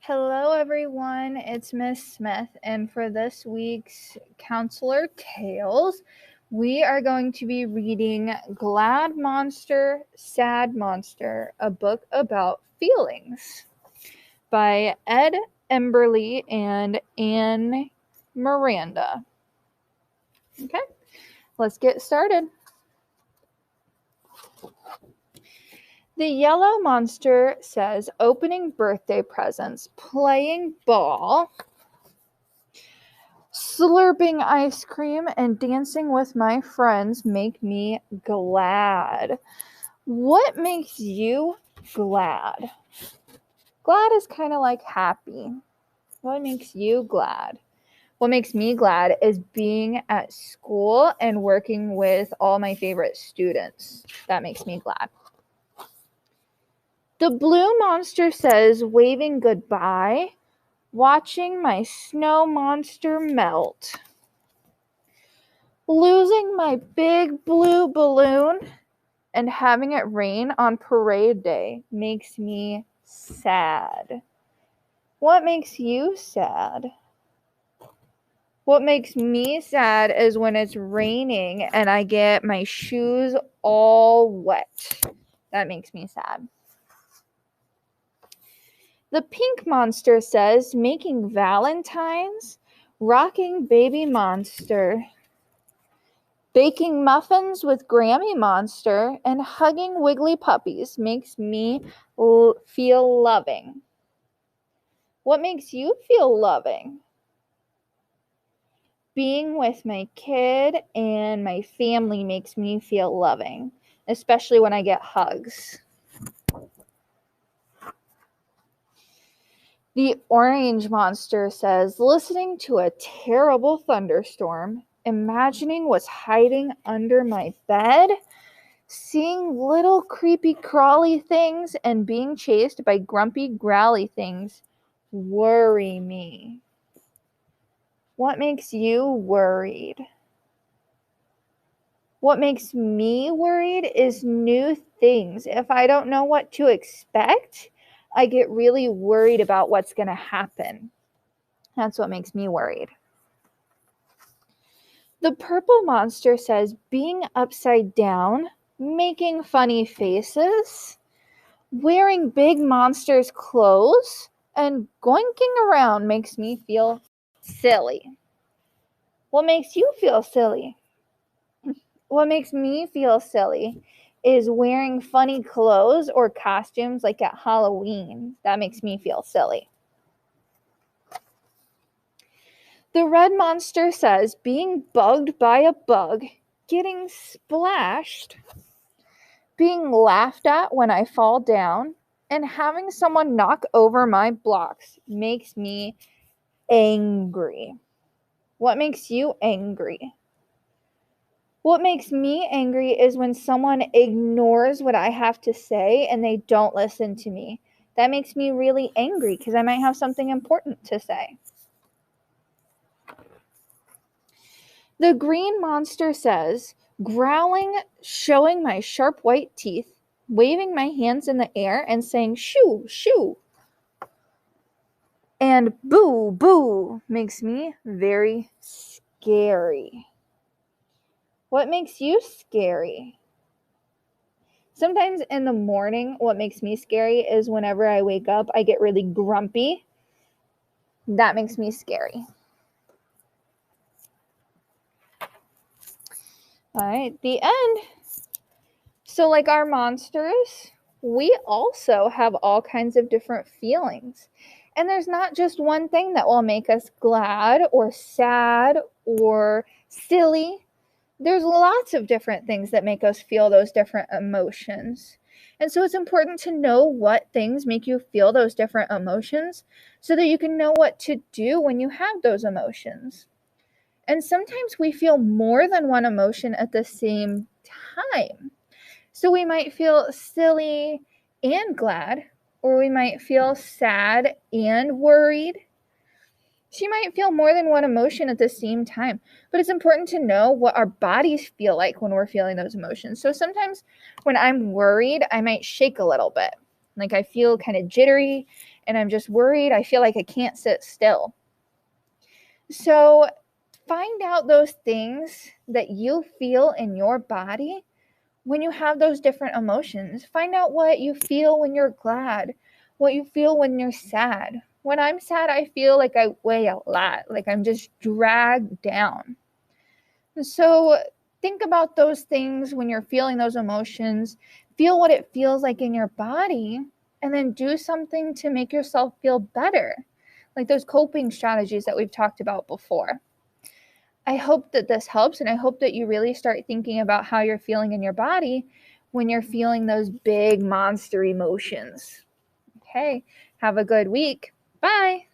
Hello, everyone. It's Miss Smith, and for this week's Counselor Tales, we are going to be reading Glad Monster, Sad Monster, a book about feelings by Ed Emberley and Anne Miranda. Okay, let's get started. The yellow monster says, opening birthday presents, playing ball, slurping ice cream, and dancing with my friends make me glad. What makes you glad? Glad is kind of like happy. What makes you glad? What makes me glad is being at school and working with all my favorite students. That makes me glad. The blue monster says, waving goodbye, watching my snow monster melt. Losing my big blue balloon and having it rain on parade day makes me sad. What makes you sad? What makes me sad is when it's raining and I get my shoes all wet. That makes me sad. The pink monster says, making valentines, rocking baby monster, baking muffins with Grammy Monster, and hugging wiggly puppies makes me feel loving. What makes you feel loving? Being with my kid and my family makes me feel loving, especially when I get hugs. The orange monster says, listening to a terrible thunderstorm, imagining what's hiding under my bed, seeing little creepy crawly things and being chased by grumpy growly things worry me. What makes you worried? What makes me worried is new things. If I don't know what to expect, I get really worried about what's going to happen. That's what makes me worried. The purple monster says, being upside down, making funny faces, wearing big monster's clothes, and goinking around makes me feel silly. What makes you feel silly? What makes me feel silly is wearing funny clothes or costumes like at Halloween. That makes me feel silly. The red monster says, being bugged by a bug, getting splashed, being laughed at when I fall down, and having someone knock over my blocks makes me angry. What makes you angry? What makes me angry is when someone ignores what I have to say and they don't listen to me. That makes me really angry because I might have something important to say. The green monster says, growling, showing my sharp white teeth, waving my hands in the air and saying, shoo, shoo. And boo, boo makes me very scary. What makes you scary? Sometimes in the morning, what makes me scary is whenever I wake up, I get really grumpy. That makes me scary. All right, the end. So like our monsters, we also have all kinds of different feelings. And there's not just one thing that will make us glad or sad or silly. There's lots of different things that make us feel those different emotions. And so it's important to know what things make you feel those different emotions so that you can know what to do when you have those emotions. And sometimes we feel more than one emotion at the same time. So we might feel silly and glad, or we might feel sad and worried. She might feel more than one emotion at the same time, but it's important to know what our bodies feel like when we're feeling those emotions. So sometimes when I'm worried, I might shake a little bit. Like I feel kind of jittery and I'm just worried. I feel like I can't sit still. So find out those things that you feel in your body when you have those different emotions. Find out what you feel when you're glad, what you feel when you're sad. When I'm sad, I feel like I weigh a lot, like I'm just dragged down. So think about those things when you're feeling those emotions. Feel what it feels like in your body, and then do something to make yourself feel better, like those coping strategies that we've talked about before. I hope that this helps, and I hope that you really start thinking about how you're feeling in your body when you're feeling those big monster emotions. Okay, have a good week. Bye.